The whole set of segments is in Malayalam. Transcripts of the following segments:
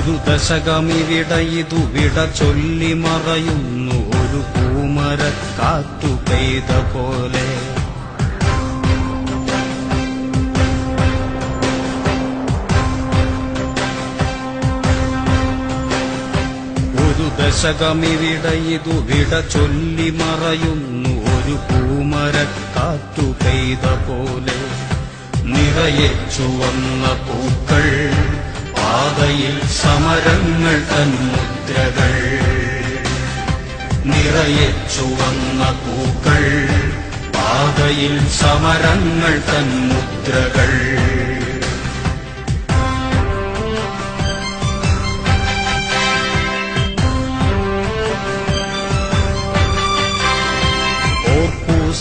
ഒരു ദശകമിവിടയിതു വിട ചൊല്ലി മറയുന്നു ഒരു പൂമരക്കാറ്റു പെയ്ത പോലെ. ഒരു ദശകമിവിടയിതു വിട ചൊല്ലി മറയുന്നു ഒരു പൂമരക്കാറ്റു പെയ്ത പോലെ. നിറയെ ചുവന്ന പൂക്കൾ, പാതയിൽ സമരങ്ങൾ തന്മുദ്രകൾ. നിറയെ ചുവന്ന പൂക്കൾ, പാതയിൽ സമരങ്ങൾ തന്മുദ്രകൾ.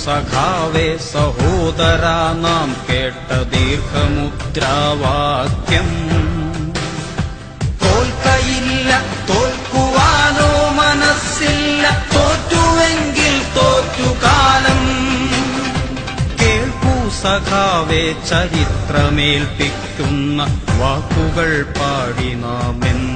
സഖാവേ സഹോദരാ നാം കേട്ട ദീർഘമുദ്രാവാക്യം. തോൽക്കയില്ല, തോൽക്കുവാനോ മനസ്സില്ല, തോറ്റുവെങ്കിൽ തോറ്റുകാലം. കേൾക്കൂ സഖാവേ ചരിത്രമേൽപ്പിക്കുന്ന വാക്കുകൾ പാടി നാമെന്നും.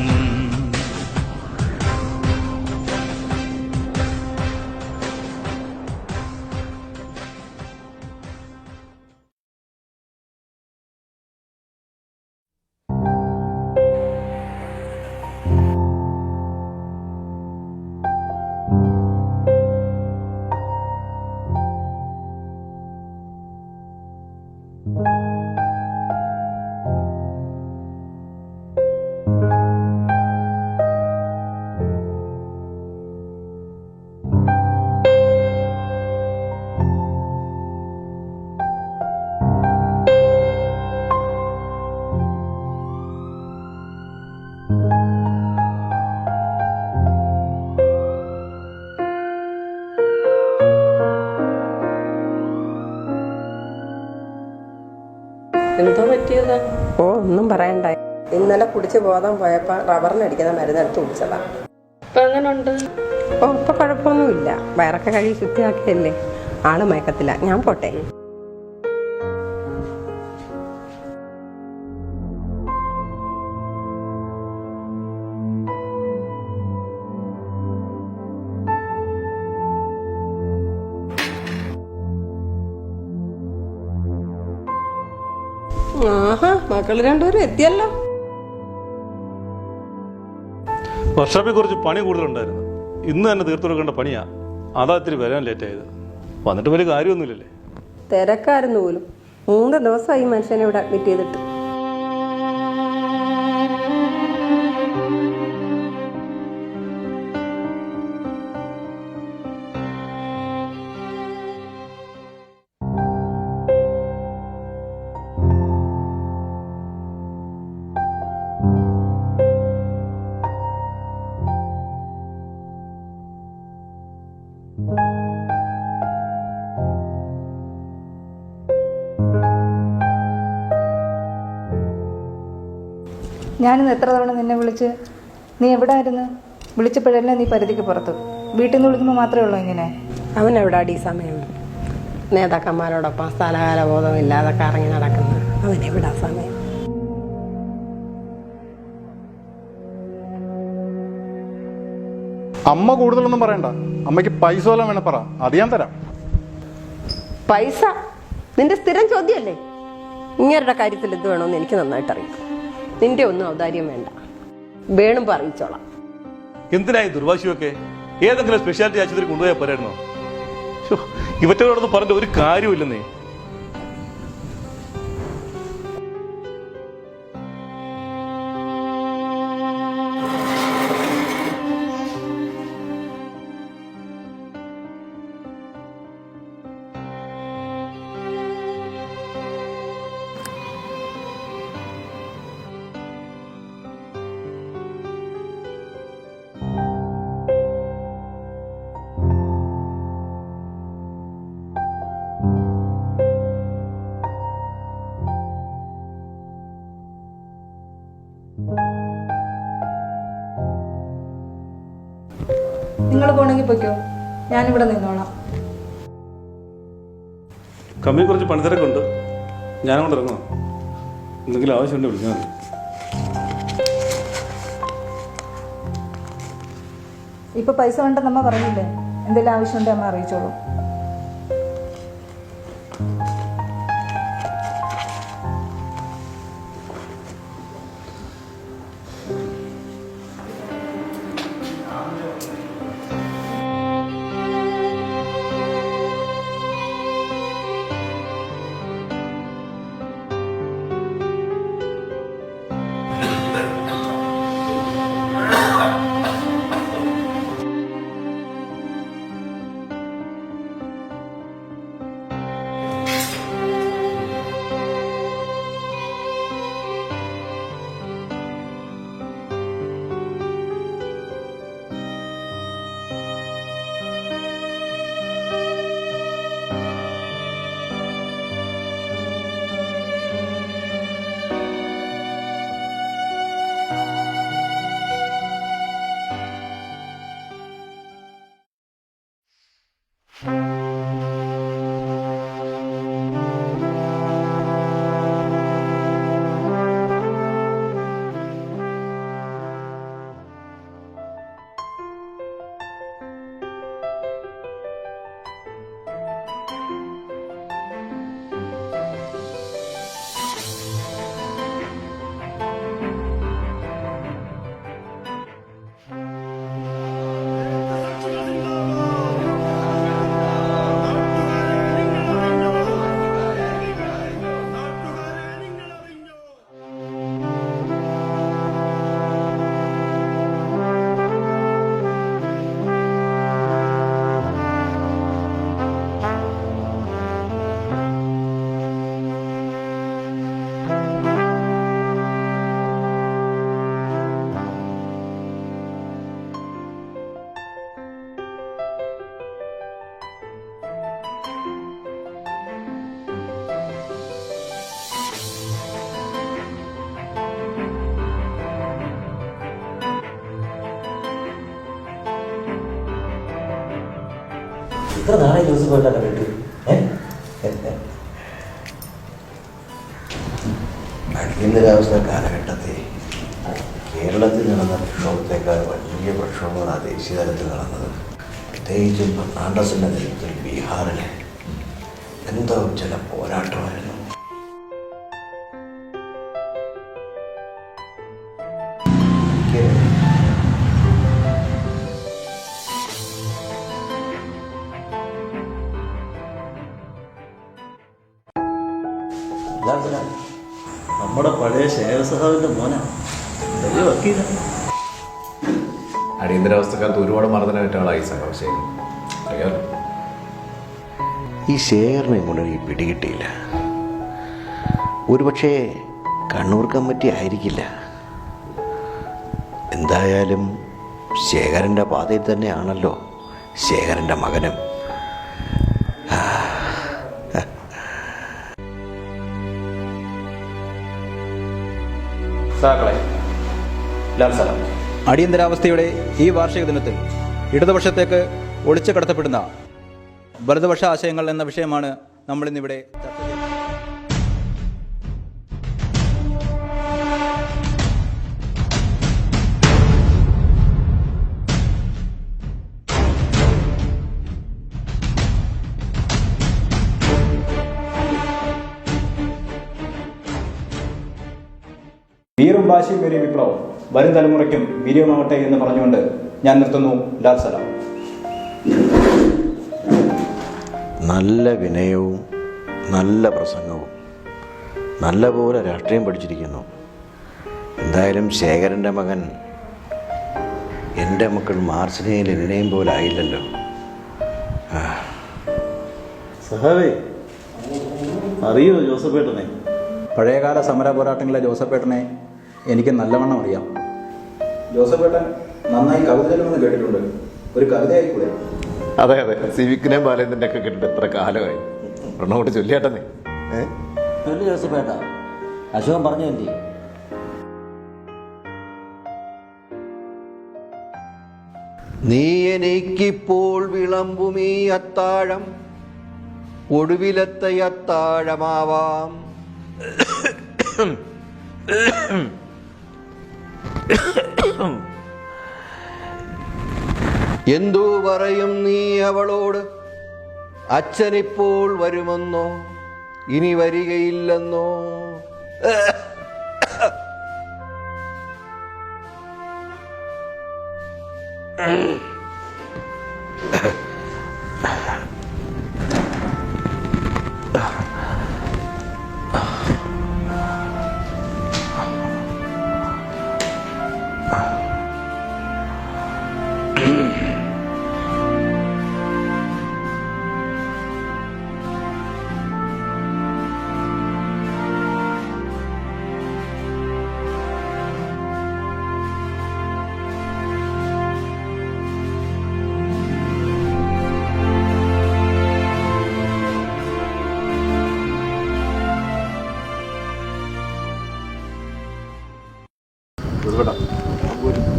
എന്തോ പറ്റിയതാ? ഓ ഒന്നും പറയണ്ട. ഇന്നലെ കുടിച്ച് ബോധം പോയപ്പോ റബ്ബറിനടിക്കുന്ന മരുന്നെടുത്ത് കുടിച്ചതാ. ഇപ്പൊ എങ്ങനുണ്ട്? ഓ ഇപ്പൊ കുഴപ്പമൊന്നുമില്ല. വയറൊക്കെ കഴുകി ശുദ്ധിയാക്കിയല്ലേ. ആള് മയക്കത്തില്ല. ഞാൻ പോട്ടെ. ആഹാ, മക്കള് രണ്ടുപേരും എത്തിയല്ലോ. വർഷാപ്പിൽ കുറച്ച് പണി കൂടുതലുണ്ടായിരുന്നു. ഇന്ന് തന്നെ തീർത്തു കൊടുക്കേണ്ട പണിയാ. അതാ ഇത്തിരി വരാൻ ലേറ്റായത്. വന്നിട്ട് വലിയ കാര്യമൊന്നുമില്ലല്ലേ. തിരക്കായിരുന്നു പോലും. 3 ദിവസമായി മനുഷ്യനെ ഇവിടെ അഡ്മിറ്റ് ചെയ്തിട്ട്. ഞാനിന്ന് എത്ര തവണ നിന്നെ വിളിച്ച്, നീ എവിടെ ആയിരുന്നു? വിളിച്ചപ്പോഴെല്ലാം നീ പരിധിക്ക് പുറത്ത്. വീട്ടിൽ നിന്ന് വിളിക്കുമ്പോൾ മാത്രമേ ഉള്ളൂ ഇങ്ങനെ. അവൻ എവിടാടി സമയം? നേതാക്കന്മാരോടൊപ്പം സ്ഥലകാല ബോധമില്ലാതെ കറങ്ങി നടക്കുന്നു. അവൻ എവിടാ സമയം? അമ്മ കൂടുതലൊന്നും പറയണ്ട. അമ്മയ്ക്ക് പൈസ വല്ലതും വേണേ പറ, അത് ഞാൻ തരാം. പൈസ നിന്റെ സ്ഥിരം ചോദ്യമല്ലേ? ഇങ്ങരുടെ കാര്യത്തിൽ എന്ത് വേണമെന്ന് എനിക്ക് നന്നായിട്ടറിയാം. നിന്റെ ഒന്നും ഔദാര്യം വേണ്ട. വേണുമ്പോൾ അറിയിച്ചോളാം. എന്തിനായി ദുർവാശിയൊക്കെ? ഏതെങ്കിലും സ്പെഷ്യാലിറ്റി ആശുപത്രി കൊണ്ടുപോയാൽ പോരായിരുന്നോ? ഇവറ്റോടൊന്നും പറഞ്ഞ ഒരു കാര്യമില്ലെന്നേ. നിങ്ങൾ പോണെങ്കിൽ പൊയ്ക്കോ, ഞാനിവിടെ നിന്നോളാം. കമ്പനി കുറച്ച് പണിത്തിരക്കുണ്ട്, ഞാനങ്ങോട്ട് ഇറങ്ങണം. എന്തെങ്കിലും ആവശ്യമുണ്ട് വിളിച്ചാൽ മതി. ഇപ്പൊ പൈസ വേണ്ടെന്ന് അമ്മ പറഞ്ഞില്ലേ, എന്തെങ്കിലും ആവശ്യമുണ്ടെങ്കിൽ അമ്മ അറിയിച്ചോളൂ. ഇത്ര നാളെ ജോസഫ് ഏട്ടാ കണ്ടിട്ട് അടിയന്തരാവസ്ഥ കാലഘട്ടത്തിൽ കേരളത്തിൽ നടന്ന പ്രക്ഷോഭത്തേക്കാൾ വലിയ പ്രക്ഷോഭങ്ങളാണ് ദേശീയ തലത്തിൽ നടന്നത്. പ്രത്യേകിച്ചും ഫെർണാണ്ടസിൻ്റെ നേതൃത്വത്തിൽ ബീഹാറിലെ എന്തോ ചില പോരാട്ടമായിരുന്നു. നമ്മുടെ പഴയ ശേഖര സഹാവിന്റെ മോന വലിയ വക്കീല. അടിയന്തരാവസ്ഥക്കാലത്ത് ഒരുപാട് മർദ്ദനമേറ്റങ്ങളായി സംഘർഷം. അറിയാമല്ലോ, ഈ ശേഖരനെ കൊണ്ടൊരു പിടികിട്ടിയില്ല. ഒരുപക്ഷെ കണ്ണൂർ കമ്മിറ്റി ആയിരിക്കില്ല. എന്തായാലും ശേഖരൻ്റെ പാതയിൽ തന്നെയാണല്ലോ ശേഖരൻ്റെ മകനും. അടിയന്തരാവസ്ഥയുടെ ഈ വാർഷിക ദിനത്തിൽ ഇടതുപക്ഷത്തേക്ക് ഒളിച്ചു കടത്തപ്പെടുന്ന വലതുപക്ഷ ആശയങ്ങൾ എന്ന വിഷയമാണ് നമ്മളിന്നിവിടെ ചർച്ച ചെയ്യുന്നത്. വീറും വാശിയും ഒരു വിപ്ലവം വരും തലമുറയ്ക്കും വീര്യമാവട്ടെ എന്ന് പറഞ്ഞുകൊണ്ട് ഞാൻ നിർത്തുന്നു. ലാൽ സലാം. നല്ല വിനയവും നല്ല പ്രസംഗവും നല്ല പോലെ രാഷ്ട്രീയം പഠിച്ചിരിക്കുന്നു. എന്തായാലും ശേഖരൻ്റെ മകൻ എൻ്റെ മക്കൾ മാർസിനെയും ലെനിനെയും പോലെ ആയില്ലല്ലോ. സഹാവേ, അറിയോ ജോസഫ് ഏട്ടനെ? പഴയകാല സമര പോരാട്ടങ്ങളിലെ ജോസഫേട്ടനെ എനിക്ക് നല്ലവണ്ണം അറിയാം. ജോസഫേട്ടൻ നന്നായി കവിത ചൊല്ലുമെന്ന് കേട്ടിട്ടുണ്ട്. ഒരു കവിതയായിക്കൂടെ? അതെ അതെ, സിവിക്കിനെയും ബാലേന്ദ്രൻ്റെ ഒക്കെ കേട്ടിട്ട് എത്ര കാലമായി. ഒരെണ്ണോട്ട് ചൊല്ലിയാട്ടെന്നേ. ചൊല്ലി ജോസഫ് ഏട്ടാ, അശോകൻ പറഞ്ഞു എന്തി. നീ എനിക്കിപ്പോൾ വിളമ്പുമീ അത്താഴം ഒടുവിലത്തെ അത്താഴമാവാം. എന്തു പറയും നീ അവളോട്? അച്ഛനിപ്പോൾ വരുമെന്നോ ഇനി വരികയില്ലെന്നോ?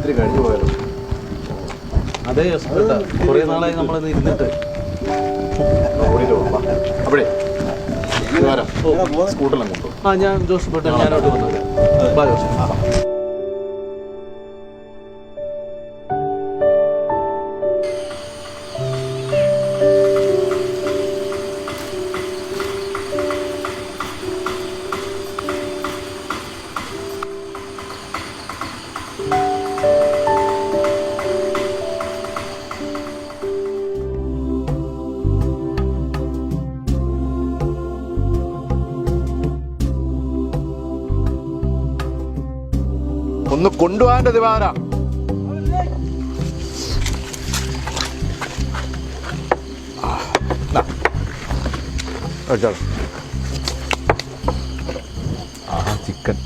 ഇത്തിരി കഴിഞ്ഞു പോയാലോ? അതെ ജോസഫേട്ടാ, കുറേ നാളായി നമ്മളിന്ന് ഇരുന്നിട്ട്. അവിടെ സ്കൂട്ടറിലും കൊണ്ടുപോകും. ആ ഞാൻ ജോസഫേട്ടാ ഞാനോട്ട് വന്നേക്കാം. ബാ ജോസഫ്. ഒന്ന് കൊണ്ടുപോകാൻ്റെ ദിവാര. ചിക്കൻ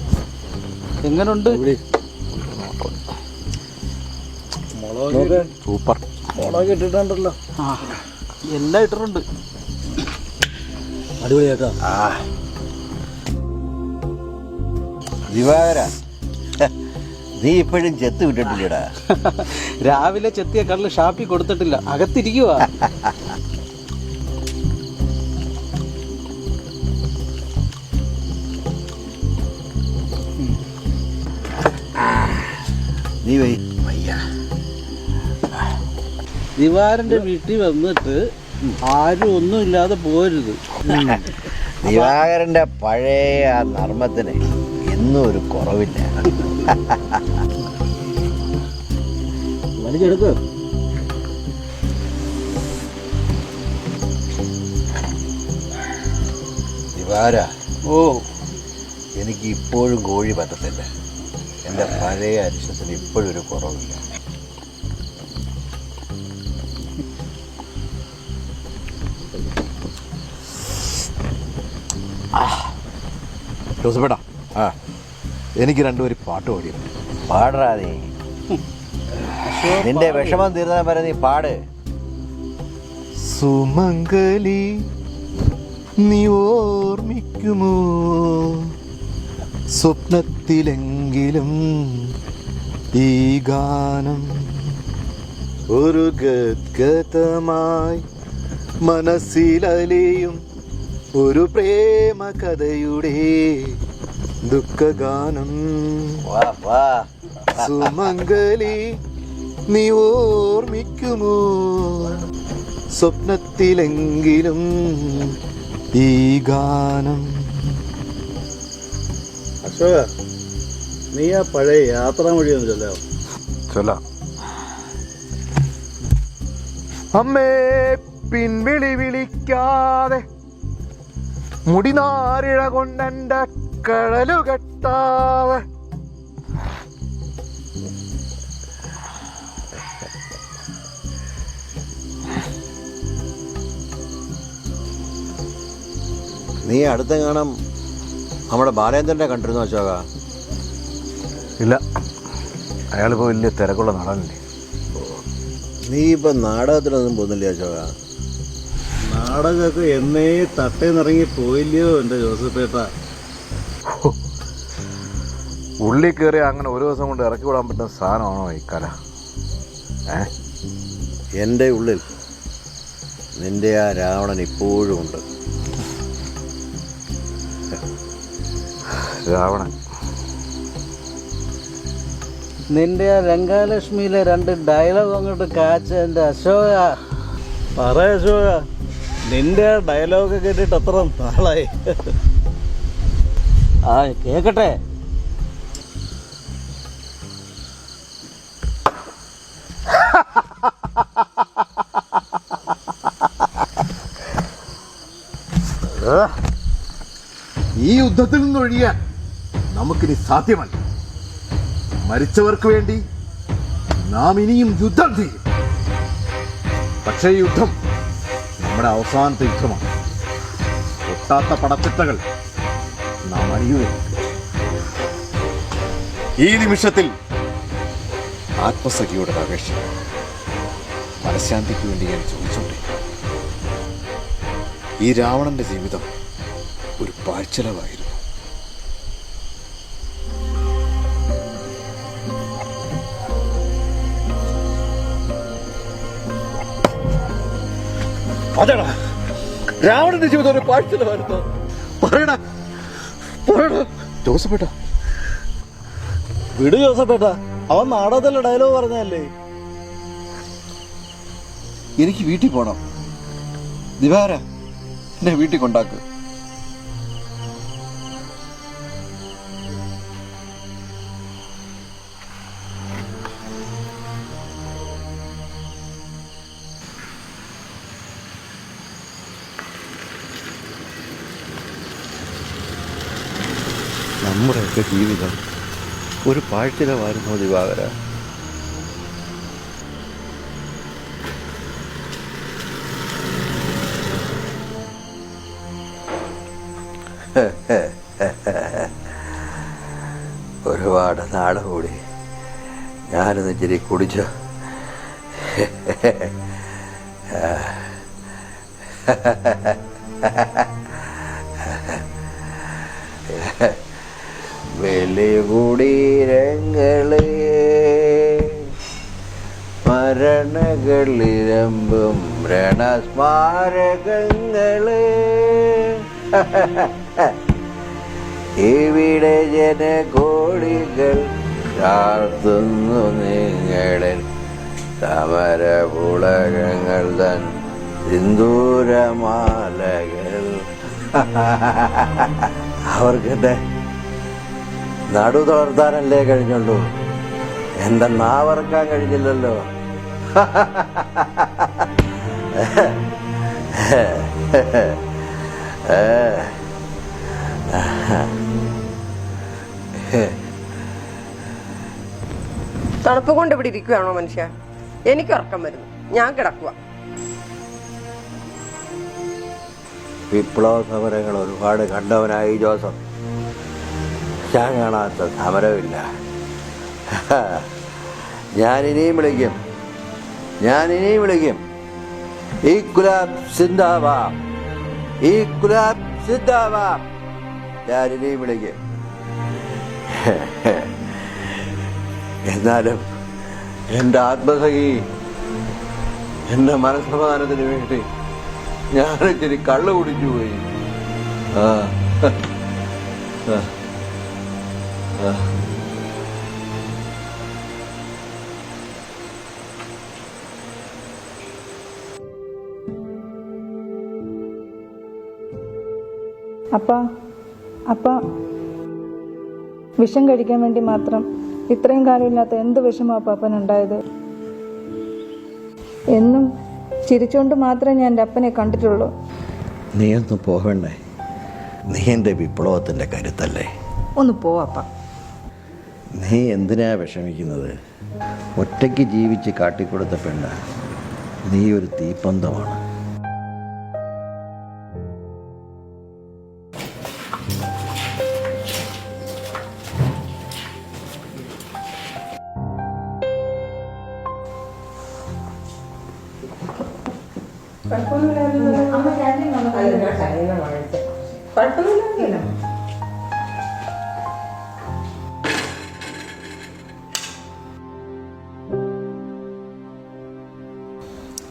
എങ്ങനുണ്ട്? സൂപ്പർ. മുളക് ഇട്ടിട്ടുണ്ടല്ലോ. എല്ലാം ഇട്ടിട്ടുണ്ട്. അടിപൊളിയാക്കാം. ദിവാകര, നീ ഇപ്പോഴും ചെത്ത് വിട്ടിട്ടില്ലടാ. രാവിലെ ചെത്തിയ കള്ള് ഷാപ്പിൽ കൊടുത്തിട്ടില്ല, അകത്തിരിക്കുവാ. നീ വയ്യ. ദിവാരന്റെ വീട്ടിൽ വന്നിട്ട് ആരും ഒന്നുമില്ലാതെ പോരുത്. ദിവാകരന്റെ പഴയ ആ നർമ്മത്തിന് എന്നും ഒരു കുറവില്ല. വലിച്ചെടുക്ക്. ദിവാര, ഓ, എനിക്ക് ഇപ്പോഴും കോഴി പറ്റത്തില്ല. എൻ്റെ പഴയ അരിശത്തിന് ഇപ്പോഴും ഒരു കുറവില്ല. ജോസഫേട്ടാ, എനിക്ക് രണ്ടുപേരും പാട്ട് പാടിയിരുന്നു. പാടറാ നീ. നിന്റെ വിഷമം തീർന്നാൽ വരെ നീ പാട്. സുമംഗലി, നീ ഓർമ്മിക്കുമോ സ്വപ്നത്തിലെങ്കിലും ഈ ഗാനം? ഒരു ഗദ്ഗതമായി മനസ്സിലലിയും ഒരു പ്രേമ കഥയുടെ ദുഃഖഗാനം. സുമംഗലി, നീ ഓർമ്മിക്കുമോ സ്വപ്നത്തിലെങ്കിലും ഈ ഗാനം? അശോക, നീ ആ പഴയ യാത്രാ മൊഴിയൊന്നും ചൊല്ലാമോ? ചൊല്ലാം. അമ്മേ പിൻവിളി വിളിക്കാതെ മുടിനാരിഴ കൊണ്ടെൻ്റെ കഴലുകെട്ടാതെ. നീ അടുത്ത കാണാം നമ്മുടെ ബാലേന്ദ്രനെ കണ്ടിരുന്നു അശോക? ഇല്ല, അയാളിപ്പോൾ വലിയ തിരക്കുള്ള നടനല്ലേ. നീ ഇപ്പം നാടകത്തിനൊന്നും പോകുന്നില്ല അശോക? നാടകമൊക്കെ എന്നേ തട്ടേന്നിറങ്ങി പോയില്ലയോ എൻ്റെ ജോസഫേട്ട? ഉള്ളിൽ കയറി അങ്ങനെ ഒരു ദിവസം കൊണ്ട് ഇറക്കി വിടാൻ പറ്റുന്ന സാധനമാണോ ഈ കല? എൻ്റെ ഉള്ളിൽ നിന്റെ ആ രാവണൻ ഇപ്പോഴും ഉണ്ട്. രാവണൻ നിന്റെ ആ രംഗാലക്ഷ്മിയിലെ 2 ഡയലോഗ് അങ്ങോട്ട് കാച്ച എൻ്റെ അശോക. പറ അശോക, നിന്റെ ഡയലോഗ് കേട്ടിട്ട് എത്ര നാളായി? ആ കേക്കട്ടെ. ഈ യുദ്ധത്തിൽ നിന്നൊഴിയാൻ നമുക്കിനി സാധ്യമല്ല. മരിച്ചവർക്ക് വേണ്ടി നാം ഇനിയും യുദ്ധം ചെയ്യും. പക്ഷേ ഈ യുദ്ധം നമ്മുടെ അവസാനത്തെ യുദ്ധമാണ്. പൊട്ടാത്ത പടത്തിട്ടകൾ നാം അണിയുകയും ഈ നിമിഷത്തിൽ ആത്മസഖിയുടെ അപേക്ഷ മനഃശാന്തിക്ക് വേണ്ടി ഞാൻ ചോദിച്ചോട്ടെ. ഈ രാവണന്റെ ജീവിതം ഒരു പാഴ്ചലവായിരുന്നു. അതെടാ, രാവണന്റെ ജീവിതം ഒരു പാഴ്ചലമായിരുന്നോ? പറയടാ, പറയടാ ജോസഫേട്ടാ. വിട് ജോസഫേട്ടാ, അവൻ നാടകത്തിലെ ഡയലോഗ് പറഞ്ഞല്ലേ. എനിക്ക് വീട്ടിൽ പോകണം. ദിവാര എന്നെ വീട്ടിൽ കൊണ്ടാക്ക്. നമ്മുടെയൊക്കെ ജീവിതം ഒരു പാഴ്ചിലമായിരുന്നു ദിവാകര. ഒരുപാട് നാളെ കൂടി ഞാനിന്ന് ഇച്ചിരി കുടിച്ചു. വെളികുടീരങ്ങളെ മരണകളിരമ്പും രണസ്മാരകങ്ങളെ ഇവിടെ ജനകോടികൾ ചാർത്തുന്നു നിങ്ങളിൽ സമരപുളകങ്ങൾ തൻ സിന്ദൂരമാലകൾ. അവർക്കെന്റെ നടു തളർത്താനല്ലേ കഴിഞ്ഞുള്ളൂ, എന്റെ നാവർക്കാൻ കഴിഞ്ഞില്ലല്ലോ. തണുപ്പ് കൊണ്ട് ഇവിടെ ഇരിക്കുകയാണോ മനുഷ്യ? എനിക്ക് ഉറക്കം വരുന്നു, ഞാൻ കിടക്കുക. വിപ്ലവ സമരങ്ങൾ ഒരുപാട് കണ്ടവനായി ജോസഫ്. ഞാൻ കാണാത്ത സമരമില്ല. ഞാനിനിയും വിളിക്കും. ഇൻക്വിലാബ് സിന്ദാബാദ്, ഇൻക്വിലാബ് സിന്ദാബാദ്. ഞാനിനിയും വിളിക്കും. എന്നാലും എൻ്റെ ആത്മസഖി എൻ്റെ മനസ്സമാധാനത്തിന് വേണ്ടി ഞാനിച്ചിരി കള്ളു കുടിച്ചു പോയി. അപ്പ വിഷം കഴിക്കാൻ വേണ്ടി മാത്രം ഇത്രയും കാലമില്ലാത്ത എന്ത് വിഷമോ അപ്പനുണ്ടായത്? എന്നും ചിരിച്ചുകൊണ്ട് മാത്രമേ ഞാൻ എൻ്റെ അപ്പനെ കണ്ടിട്ടുള്ളൂ. നീയൊന്നും പോകണ്ടേ? നീ എൻ്റെ വിപ്ലവത്തിൻ്റെ കരുത്തല്ലേ? ഒന്ന് പോവാപ്പ. നീ എന്തിനാ വിഷമിക്കുന്നത്? ഒറ്റയ്ക്ക് ജീവിച്ച് കാട്ടിക്കൊടുത്ത പെണ്ണ. നീ ഒരു തീപ്പന്തമാണ്.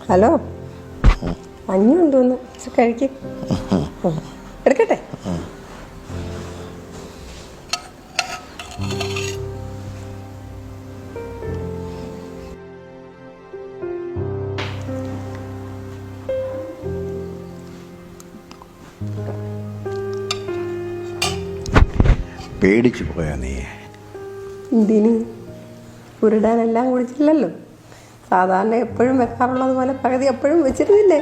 ഹലോ, മഞ്ഞ ഉണ്ടോന്ന് കഴിക്കും. എടുക്കട്ടെ? പേടിച്ചു പോയാ നീ? എന്തിന്? ഉരുടാനെല്ലാം കുടിച്ചില്ലല്ലോ. സാധാരണ എപ്പോഴും വെക്കാറുള്ളത് പോലെ പകുതി എപ്പോഴും വെച്ചിരുന്നില്ലേ?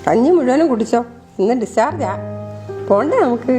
കഞ്ഞി മുഴുവനും കുടിച്ചോ. ഇന്ന് ഡിസ്ചാർജാ. പോണ്ടേ നമുക്ക്?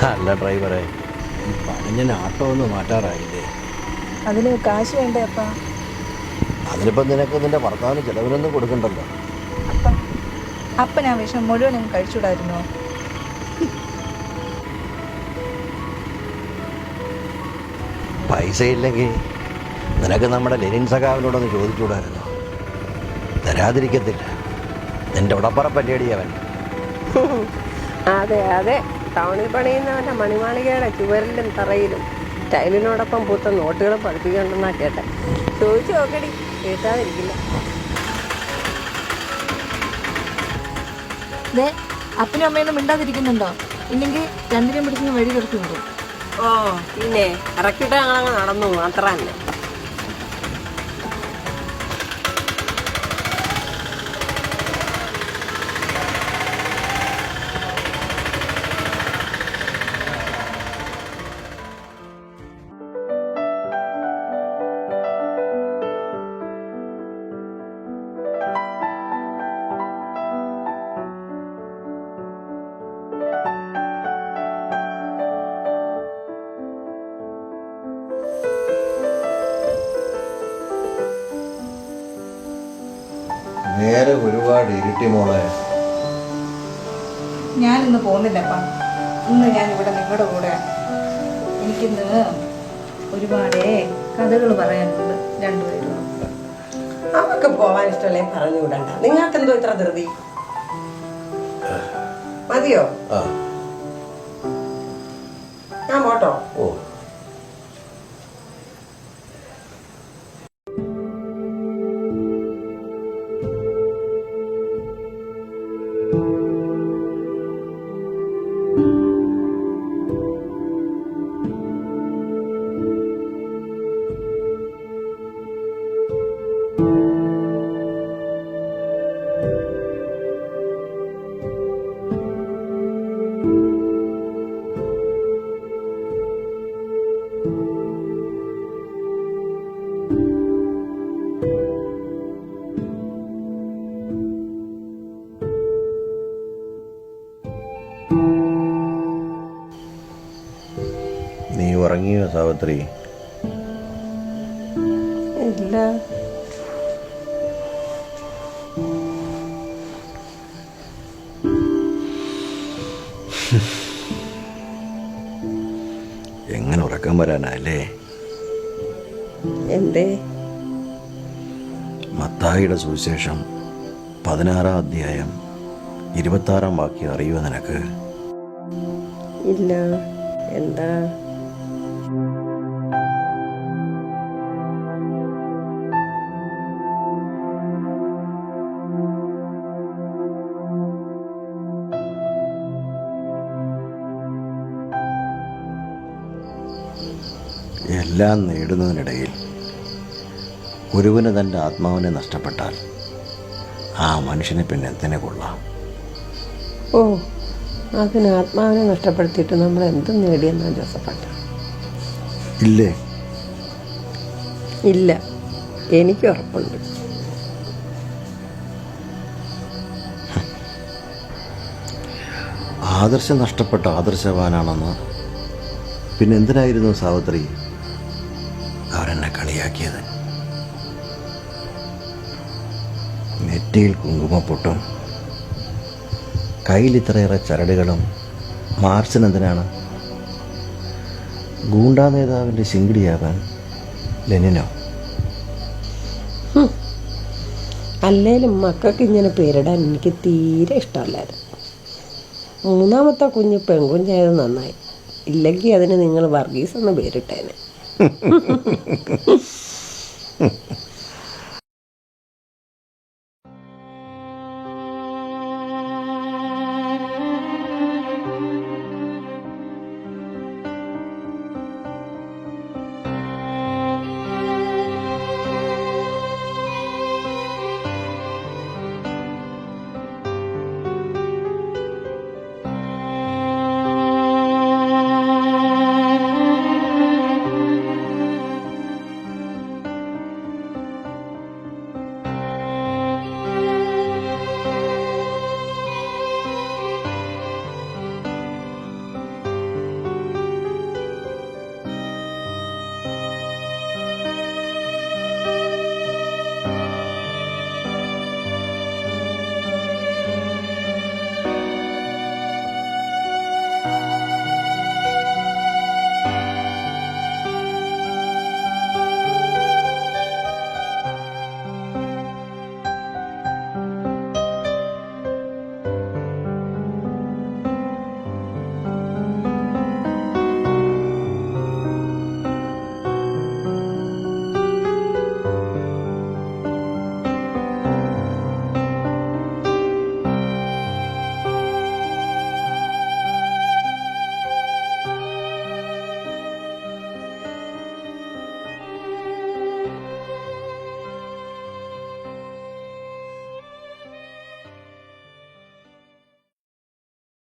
അല്ല ഡ്രൈവറെ, പണിഞ്ഞ ആട്ടോ ഒന്ന് മാറ്റാറായില്ലേ? അതിന് കാശ് വേണ്ടേ അപ്പ? അതിനിപ്പം നിനക്ക് നിന്റെ ഭർത്താവിന് ചിലവിനൊന്നും കൊടുക്കണ്ടല്ലോ. അപ്പൻ ആ വിഷം മുഴുവനും കഴിച്ചുകൂടായിരുന്നോ? പൈസ ഇല്ലെങ്കിൽ നിനക്ക് നമ്മുടെ ലെനിൻ സഖാവിനോടൊന്ന് ചോദിച്ചുകൂടായിരുന്നോ? തരാതിരിക്കത്തില്ല. നിന്റെ ഉടപ്പറപ്പല്ലേടി അവൻ. അതെ അതെ, ടൗണിൽ പണിയുന്നവൻ്റെ മണിമാളികയുടെ ചുവരിലും തറയിലും ടൈലിനോടൊപ്പം പൂത്ത നോട്ടുകൾ പഠിപ്പിക്കണ്ടെന്നാ കേട്ടെ. ചോദിച്ചു നോക്കടി, കേട്ടാതിരിക്കില്ല. അപ്പനും അമ്മയൊന്നും മിണ്ടാതിരിക്കുന്നുണ്ടോ? ഇല്ലെങ്കിൽ രണ്ടിനെയും പിടിക്കുന്ന വഴി കിടത്തി വിടും. ഓ പിന്നെ ഇറക്കിയിട്ട് ഞങ്ങളങ്ങ് നടന്നു, അത്ര തന്നെ. നേരെ ഒരുപാട് ഇരുട്ടി മോളെ. ഞാനിന്ന് പോകുന്നില്ലപ്പാ. ഇന്ന് ഞാൻ ഇവിടെ നിങ്ങളുടെ കൂടെ. എനിക്കിന്ന് ഒരുപാട് കഥകൾ പറയാനുണ്ട് രണ്ടുപേരും. അവർക്ക് പോവാൻ ഇഷ്ടമല്ലേ പറഞ്ഞു വിടണ്ട. നിങ്ങൾക്ക് എന്തോ ഇത്ര ധൃതി? മതിയോ? ഞാൻ പോട്ടോ? ഓ, നീ ഉറങ്ങിയോ സാവിത്രി? ഇല്ല. എങ്ങനെ ഉറക്കം വരാനല്ലേ? എന്തേ? മത്തായിയുടെ സുവിശേഷം 16-ാം അധ്യായം 26-ാം വാക്യം അറിയുമോ നിനക്ക്? ഇല്ല. എന്താ? എല്ലാം നേടുന്നതിനിടയിൽ ഒരുവന് തൻ്റെ ആത്മാവിനെ നഷ്ടപ്പെട്ടാൽ ആ മനുഷ്യനെ പിന്നെ എന്തിനെ കൊള്ളാം? ഓ, അതിന് ആത്മാവിനെ നഷ്ടപ്പെടുത്തിയിട്ട് നമ്മൾ എന്തും നേടിയെന്നാ ജോസഫട്ട? ഇല്ലേ? ഇല്ല, എനിക്ക് ഉറപ്പുണ്ട്. ആദർശം നഷ്ടപ്പെട്ട ആദർശവാനാണെന്ന് പിന്നെ എന്തിനായിരുന്നു സാവിത്രി അവരെന്നെ കളിയാക്കിയത്? നെറ്റിയിൽ കുങ്കുമപ്പൊട്ടും കയ്യിൽ ഇത്രയേറെ ചരടുകളും മാർച്ചിനെന്തിനാണ്? ഗൂണ്ടാ നേതാവിൻ്റെ ശിങ്കിടിയാവാൻ ലെനിനോ? അല്ലേലും മക്കൾക്ക് ഇങ്ങനെ പേരിടാൻ എനിക്ക് തീരെ ഇഷ്ടമല്ലായിരുന്നു. മൂന്നാമത്തെ കുഞ്ഞ് പെൺകുഞ്ഞായത് നന്നായി, ഇല്ലെങ്കിൽ അതിന് നിങ്ങൾ വർഗീസ് എന്ന് പേരിട്ടേനെ.